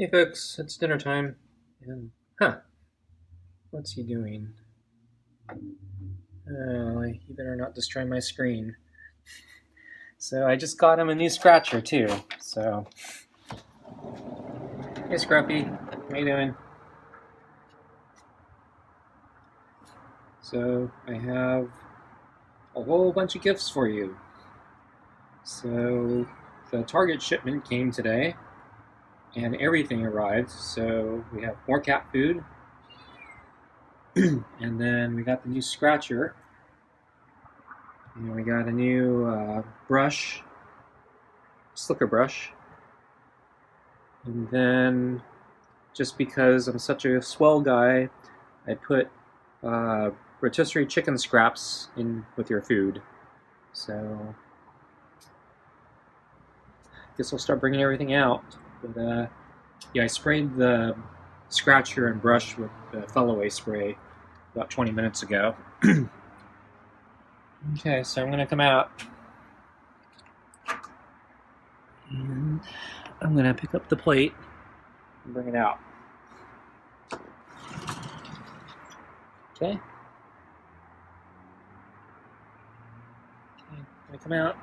Hey folks, it's dinner time. And, what's he doing? Oh, he better not destroy my screen. So I just got him a new scratcher too. So, hey Scruffy, how you doing? So I have a whole bunch of gifts for you. So the Target shipment came today, and everything arrived. So we have more cat food, and then we got the new scratcher. And we got a new brush, slicker brush. And then, just because I'm such a swell guy, I put rotisserie chicken scraps in with your food. So, I guess I'll start bringing everything out. But yeah, I sprayed the scratcher and brush with the Feliway spray about 20 minutes ago. Okay, so I'm gonna come out. And I'm gonna pick up the plate and bring it out. Okay. I come out.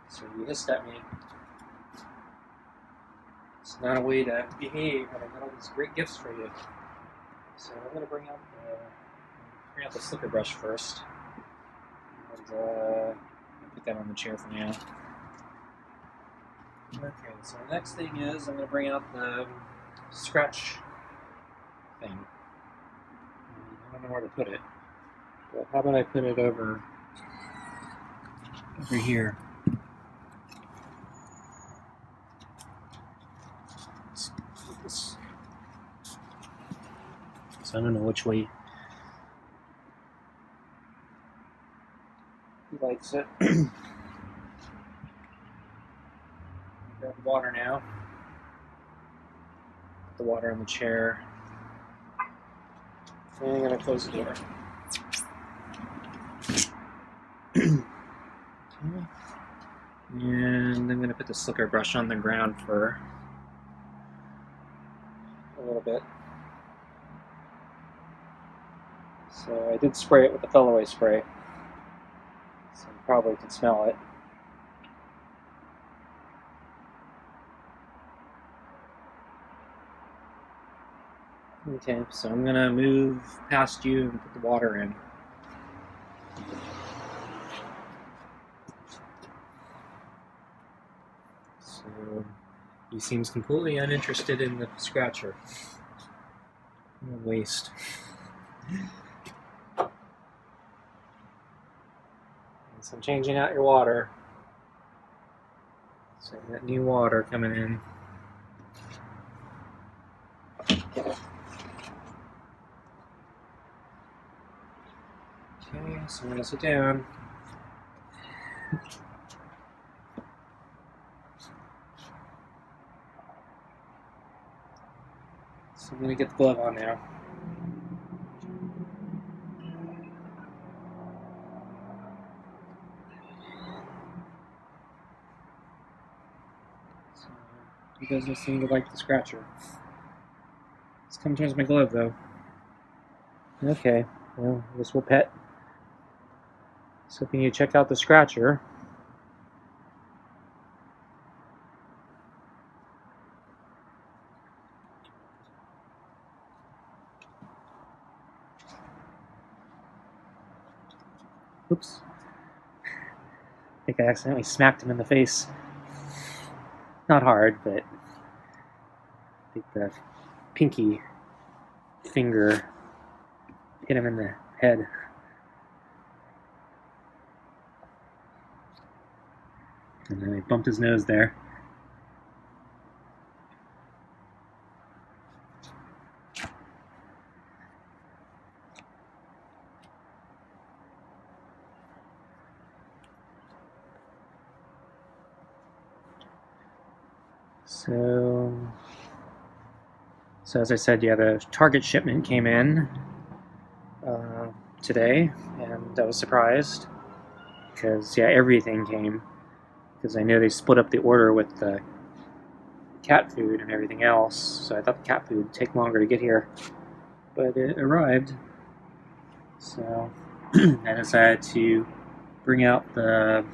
So you hissed at me. It's not a way to behave when I got all these great gifts for you. So I'm going to bring out the slicker brush first. And I'll put that on the chair for now. Okay, so the next thing is I'm going to bring out the scratch thing. I don't know where to put it. But how about I put it over here? So I don't know which way he likes it. Grab the water now. Put the water in the chair. And I'm going to close the door. And I'm going to put the slicker brush on the ground for a little bit. So I did spray it with the Feliway spray, so you probably can smell it. Okay, so I'm going to move past you and put the water in. So he seems completely uninterested in the scratcher. What a waste. So I'm changing out your water. So that new water coming in. Okay, so I'm going to sit down. So I'm going to get the glove on now. So he doesn't seem to like the scratcher. Let's come towards my glove though. Okay, well, I guess we'll pet. So can you check out the scratcher? Oops. I think I accidentally smacked him in the face. Not hard, but I think the pinky finger hit him in the head. And then I bumped his nose there. So as I said, yeah, the Target shipment came in today, and I was surprised because, yeah, everything came. because I know they split up the order with the cat food and everything else, so I thought the cat food would take longer to get here, but it arrived. So I decided to bring out the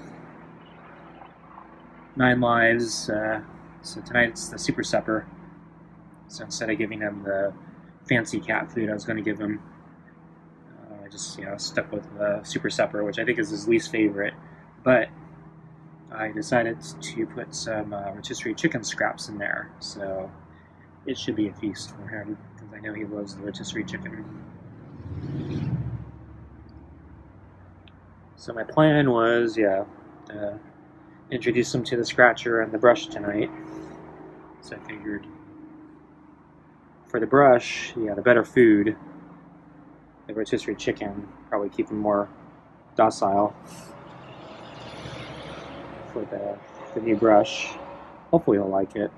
9 lives. So tonight it's the super supper. So instead of giving him the fancy cat food, I was going to give him, I just stuck with the super supper, which I think is his least favorite. But I decided to put some rotisserie chicken scraps in there, so it should be a feast for him because I know he loves the rotisserie chicken. So my plan was, introduce him to the scratcher and the brush tonight. So I figured for the brush, the better food, the rotisserie chicken, probably keep him more docile for the new brush. Hopefully he'll like it.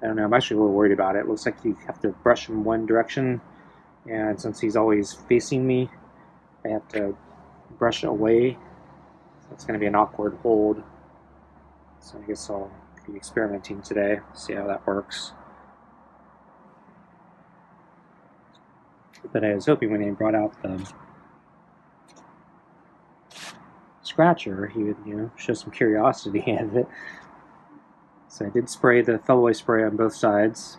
I don't know, I'm actually a little worried about it. It looks like you have to brush in one direction, and since he's always facing me, I have to brush away. So it's going to be an awkward hold. So I guess I'll be experimenting today, see how that works. But I was hoping when they brought out the scratcher, he would, show some curiosity out of it. So I did spray the Feliway spray on both sides.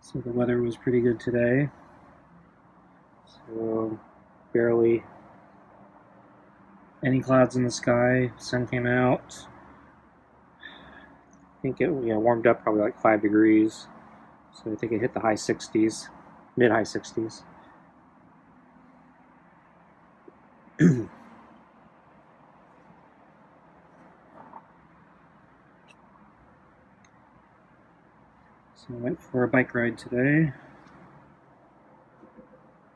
So the weather was pretty good today. So barely any clouds in the sky. Sun came out. I think it warmed up probably like 5 degrees. So I think it hit the high 60s, mid-high 60s. So I went for a bike ride today.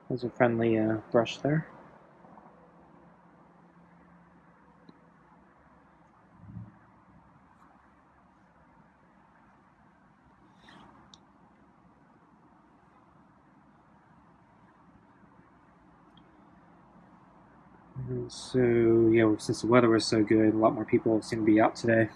There's a friendly brush there. And so since the weather was so good, a lot more people seem to be out today.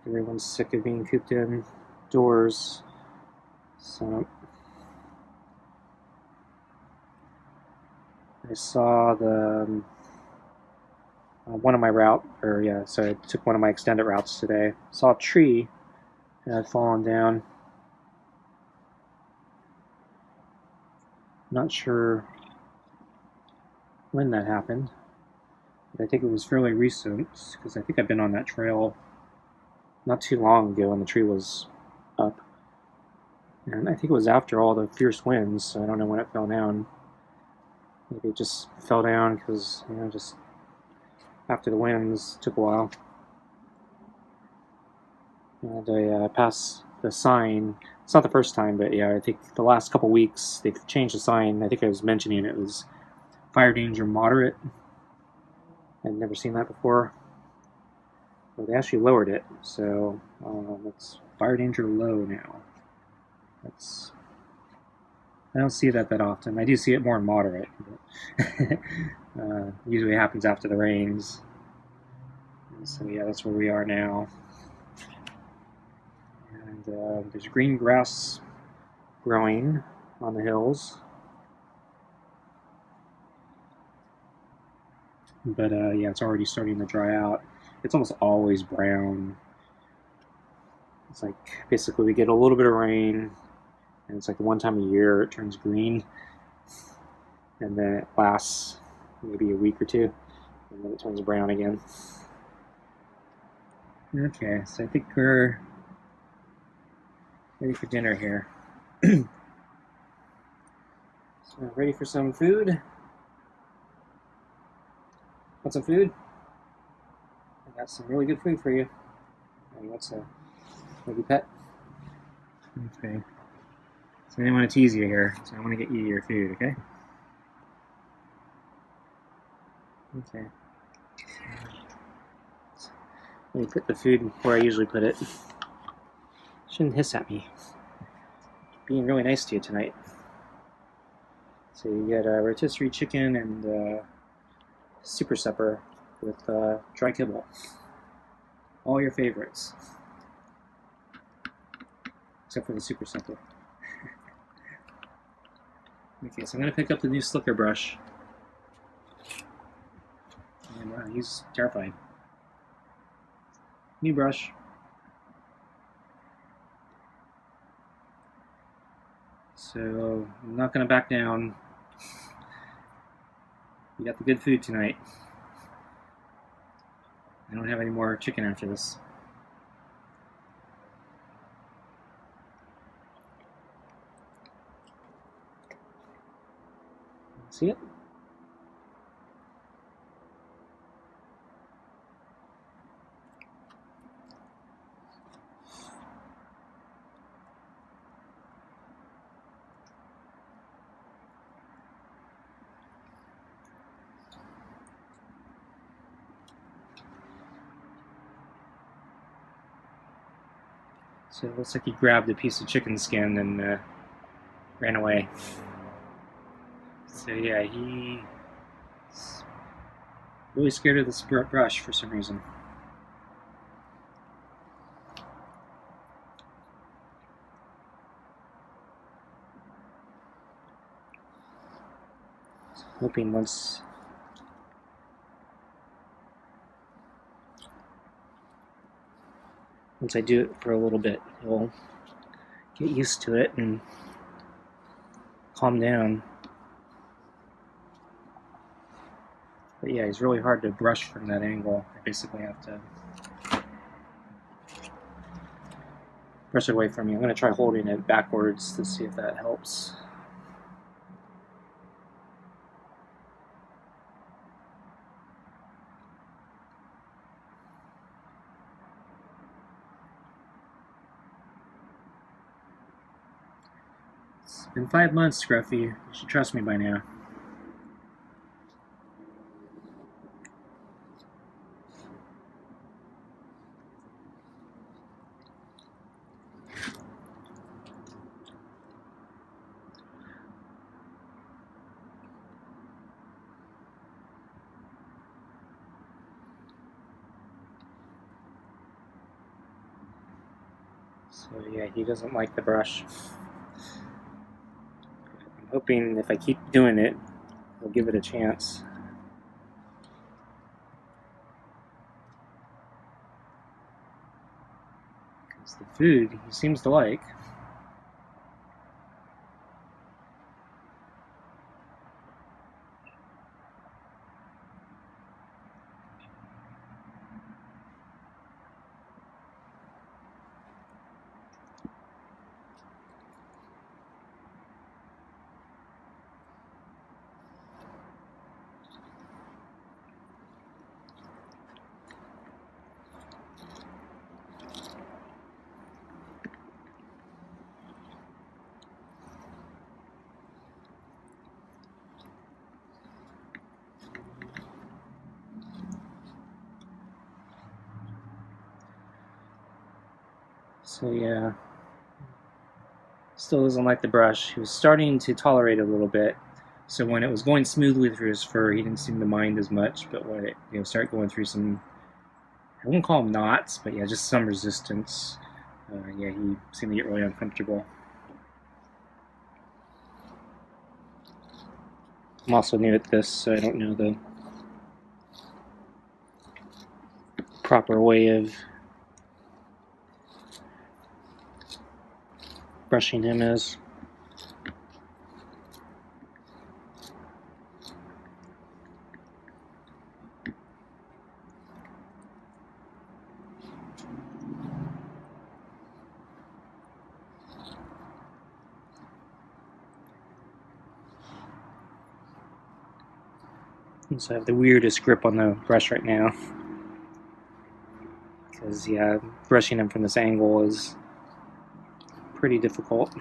Everyone's sick of being cooped indoors, so I saw the one of my so I took one of my extended routes today. Saw a tree that had fallen down. Not sure when that happened, but I think it was fairly recent because I think I've been on that trail not too long ago when the tree was up. And I think it was after all the fierce winds, so I don't know when it fell down. Maybe it just fell down because, just after the winds took a while. And I passed the sign. It's not the first time, but I think the last couple weeks they've changed the sign. I think I was mentioning it was fire danger moderate. I'd never seen that before. Well, they actually lowered it, so it's fire danger low now. I don't see that often. I do see it more in moderate, but usually it happens after the rains. So that's where we are now. And there's green grass growing on the hills. But it's already starting to dry out. It's almost always brown. It's like basically we get a little bit of rain, and it's like the one time a year it turns green, and then it lasts maybe a week or two, and then it turns brown again. Okay, so I think we're ready for dinner here. So, ready for some food? Want some food? I got some really good food for you. And what's a maybe pet? Okay. So I didn't want to tease you here, so I want to get you your food, okay? Okay. Let me put the food where I usually put it. Shouldn't hiss at me. Being really nice to you tonight. So you get a rotisserie chicken and super supper with dry kibble. All your favorites. Except for the super supper. Okay, so I'm going to pick up the new slicker brush. And wow, he's terrified. New brush. So I'm not going to back down. We got the good food tonight. I don't have any more chicken after this. See it? So it looks like he grabbed a piece of chicken skin and ran away. So yeah, he's really scared of this brush for some reason. Hoping once I do it for a little bit, he'll get used to it and calm down. But yeah, he's really hard to brush from that angle. I basically have to brush it away from me. I'm going to try holding it backwards to see if that helps. It's been 5 months, Scruffy. You should trust me by now. So yeah, he doesn't like the brush. I'm hoping if I keep doing it, he'll give it a chance. Because the food he seems to like. So yeah, still doesn't like the brush. He was starting to tolerate it a little bit. So when it was going smoothly through his fur, he didn't seem to mind as much. But when it started going through some, I wouldn't call them knots, but yeah, just some resistance. Yeah, he seemed to get really uncomfortable. I'm also new at this, so I don't know the proper way of brushing him is. So I have the weirdest grip on the brush right now. Because, yeah, brushing them from this angle is pretty difficult.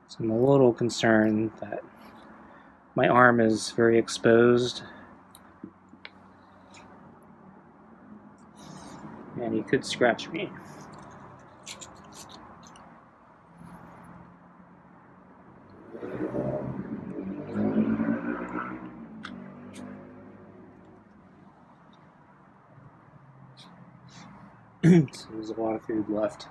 So I'm a little concerned that my arm is very exposed. And he could scratch me. So there's a lot of food left.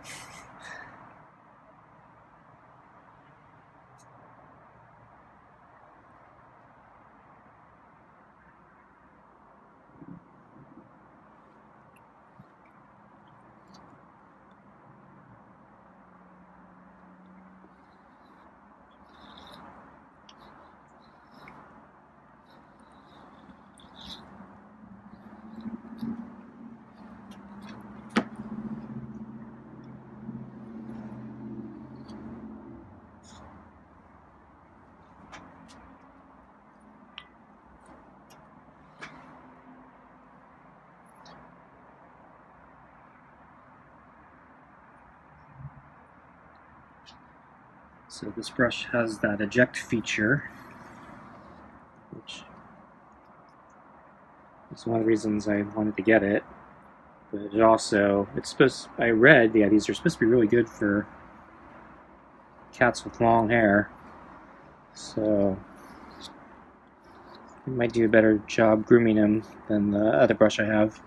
So this brush has that eject feature, which is one of the reasons I wanted to get it. But it also, I read, yeah, these are supposed to be really good for cats with long hair. So it might do a better job grooming them than the other brush I have.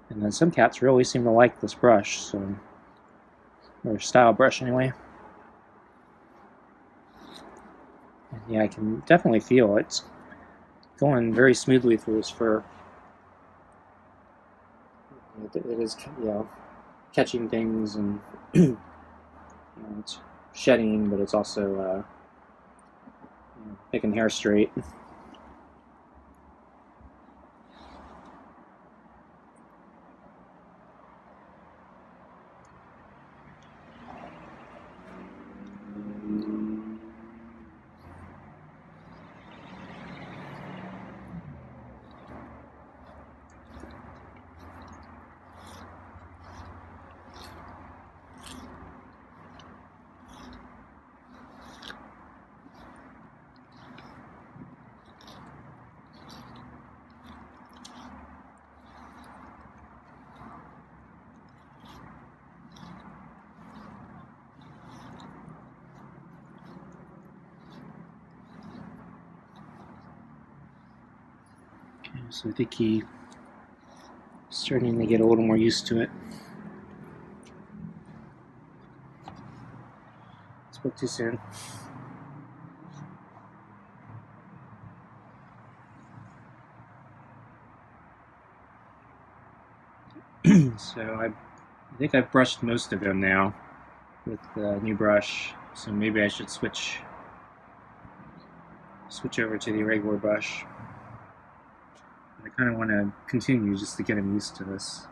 And then some cats really seem to like this brush, so, or style brush anyway. And yeah, I can definitely feel it's going very smoothly through his fur. It is, you know, catching things, and you know, it's shedding, but it's also you know, making hair straight. So I think he's starting to get a little more used to it. Spoke too soon. So I think I've brushed most of him now with the new brush. So maybe I should switch over to the irregular brush. I kind of want to continue just to get him used to this.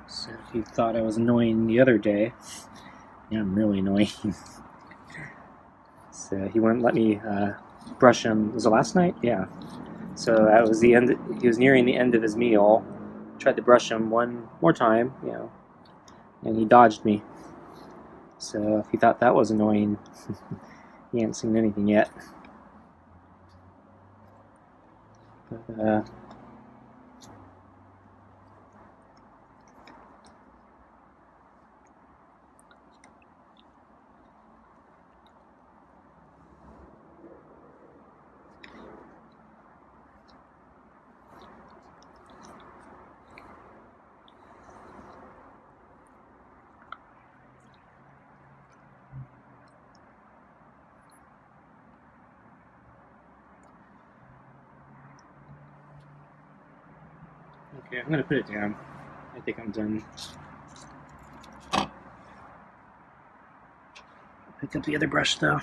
So if you thought I was annoying the other day, yeah, I'm really annoying. So he wouldn't let me brush him. Was it last night? Yeah. So that was the end. He was nearing the end of his meal. Tried to brush him one more time, you know, and he dodged me. So if he thought that was annoying, he ain't seen anything yet. But, Okay, I'm gonna put it down. I think I'm done. Pick up the other brush though.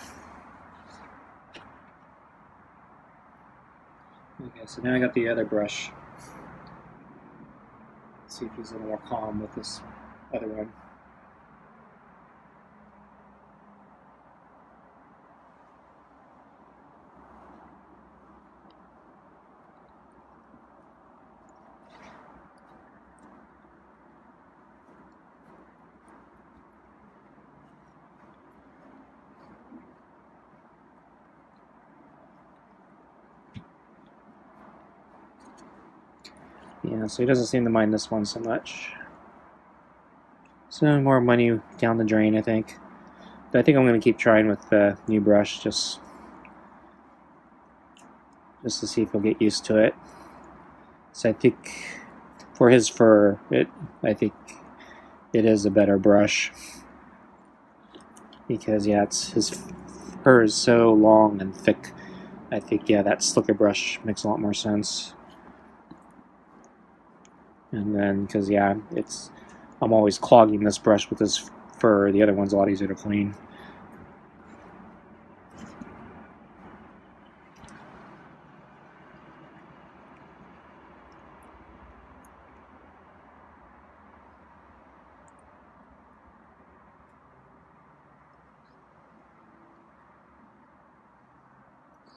Okay, so now I got the other brush. Let's see if he's a little more calm with this other one. Yeah, so he doesn't seem to mind this one so much. So more money down the drain, I think. But I think I'm going to keep trying with the new brush just to see if he'll get used to it. So I think for his fur, I think it is a better brush. Because, yeah, his fur is so long and thick. I think, yeah, that slicker brush makes a lot more sense. And then, because, yeah, I'm always clogging this brush with this fur. The other one's a lot easier to clean.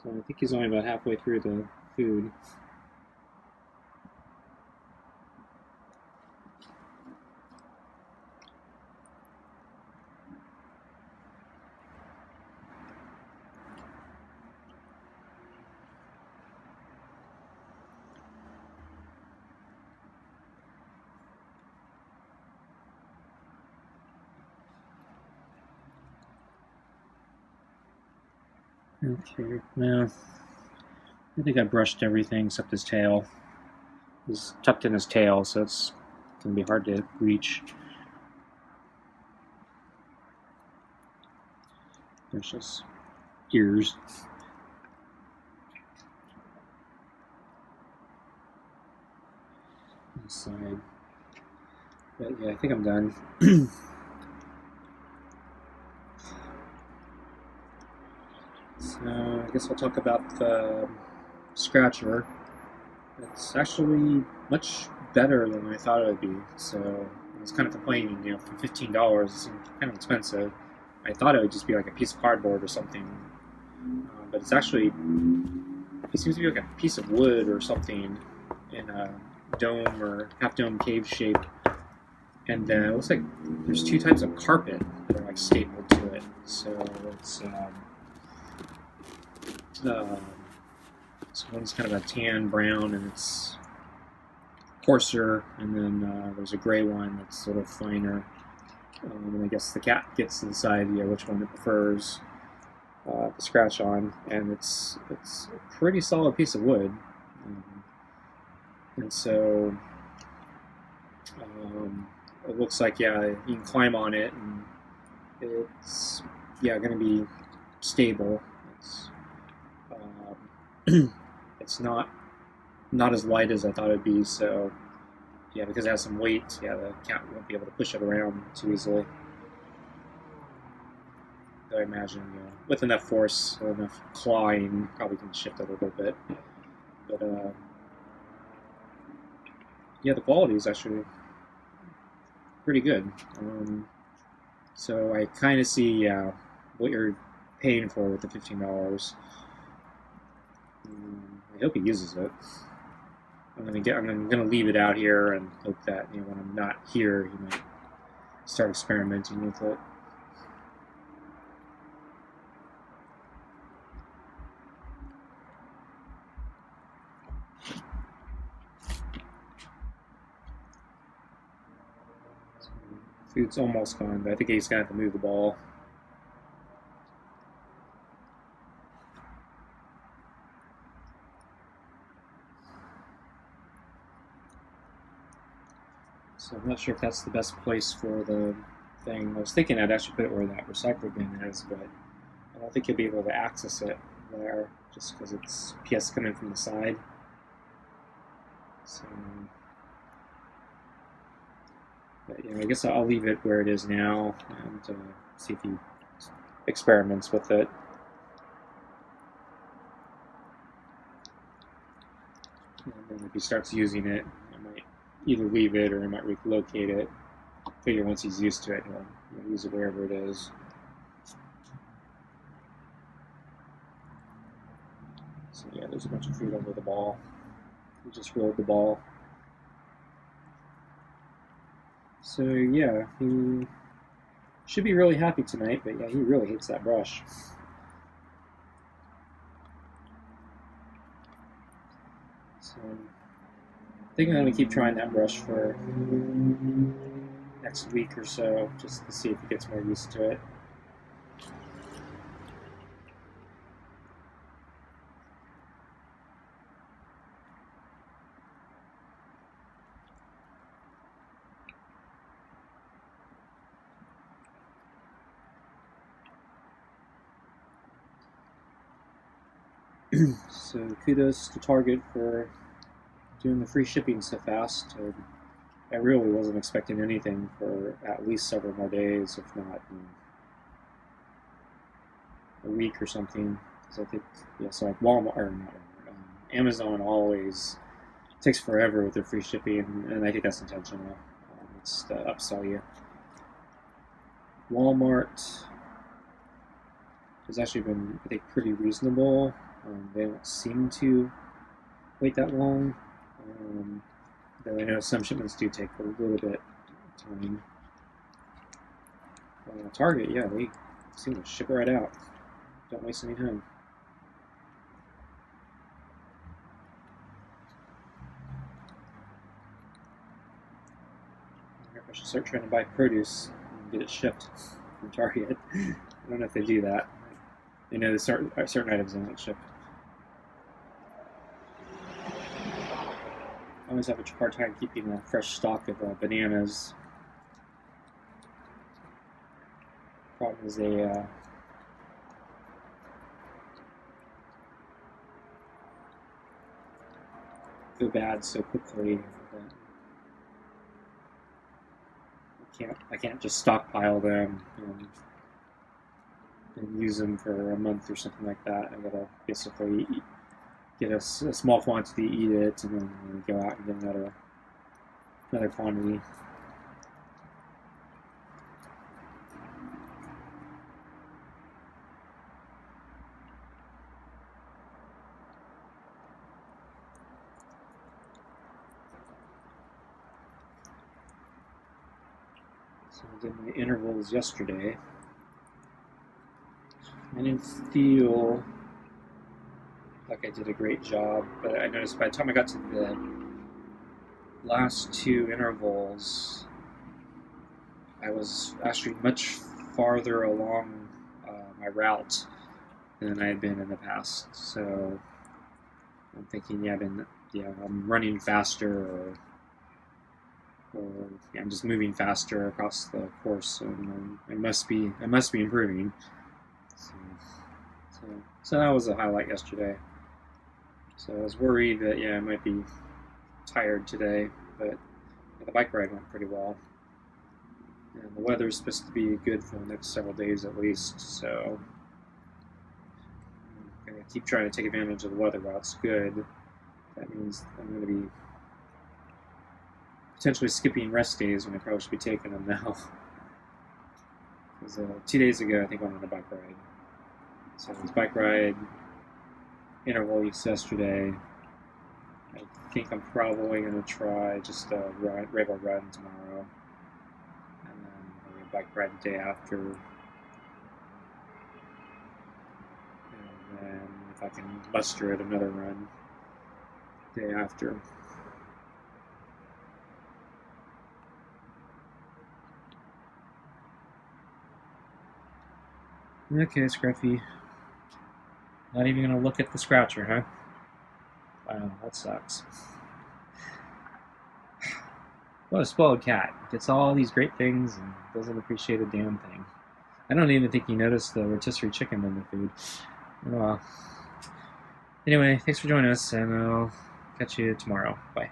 So I think he's only about halfway through the food. Okay, now I think I brushed everything except his tail. He's tucked in his tail, so it's going to be hard to reach. There's his ears. This side. But yeah, I think I'm done. So I guess I'll talk about the scratcher. It's actually much better than I thought it would be. So I was kind of complaining, for $15, it seemed kind of expensive. I thought it would just be like a piece of cardboard or something, but it seems to be like a piece of wood or something in a dome or half dome cave shape. And it looks like there's two types of carpet that are like stapled to it. So it's so one's kind of a tan brown and it's coarser, and then there's a gray one that's sort of finer. And I guess the cat gets to decide which one it prefers to scratch on, and it's a pretty solid piece of wood. And so it looks like, you can climb on it, and it's going to be stable. It's not as light as I thought it'd be, so because it has some weight, the cat won't be able to push it around too easily. Though I imagine, with enough force, enough clawing, probably can shift it a little bit. But the quality is actually pretty good. So I kind of see what you're paying for with the $15. I hope he uses it. I'm gonna leave it out here and hope that when I'm not here, he might start experimenting with it. So, food's almost gone, but I think he's gonna have to move the ball. So I'm not sure if that's the best place for the thing. I was thinking I'd actually put it where that recycle bin is, but I don't think you'll be able to access it there just because it's PS coming from the side. So But I guess I'll leave it where it is now and see if he experiments with it. And then if he starts using it, I might either leave it or I might relocate it. Figure once he's used to it, he'll use it wherever it is. So yeah, there's a bunch of food under the ball. We just rolled the ball. So yeah, he should be really happy tonight, but yeah, he really hates that brush. So I think I'm going to keep trying that brush for next week or so, just to see if he gets more used to it. So kudos to Target for doing the free shipping so fast. I really wasn't expecting anything for at least several more days, if not a week or something. Because I think, so like Walmart or not Amazon always takes forever with their free shipping, and I think that's intentional. It's to upsell you. Walmart has actually been, I think, pretty reasonable. They don't seem to wait that long. Though I know some shipments do take a little bit of time. Target, yeah, they seem to ship it right out. Don't waste any time. I wonder if I should start trying to buy produce and get it shipped from Target. I don't know if they do that. I know there's certain items don't get shipped. I always have a hard time keeping a fresh stock of bananas. Problem is they go bad so quickly that I can't just stockpile them and use them for a month or something like that. I gotta basically get a small quantity, eat it, and then go out and get another quantity. So I did my intervals yesterday. I didn't feel like I did a great job, but I noticed by the time I got to the last two intervals, I was actually much farther along my route than I had been in the past. So I'm thinking, I'm running faster, or I'm just moving faster across the course, and I must be improving. So that was a highlight yesterday. So I was worried that I might be tired today, but the bike ride went pretty well. And the weather's supposed to be good for the next several days at least, so I'm going to keep trying to take advantage of the weather while it's good. That means I'm going to be potentially skipping rest days when I probably should be taking them now. Because 2 days ago, I think I went on a bike ride. So this bike ride interval yesterday. I think I'm probably going to try just a regular run tomorrow, and then maybe a bike ride the day after, and then if I can muster it, another run the day after. Okay, Scruffy. Not even going to look at the scratcher, huh? Wow, that sucks. What a spoiled cat. Gets all these great things and doesn't appreciate a damn thing. I don't even think he noticed the rotisserie chicken in the food. Oh, well. Anyway, thanks for joining us, and I'll catch you tomorrow. Bye.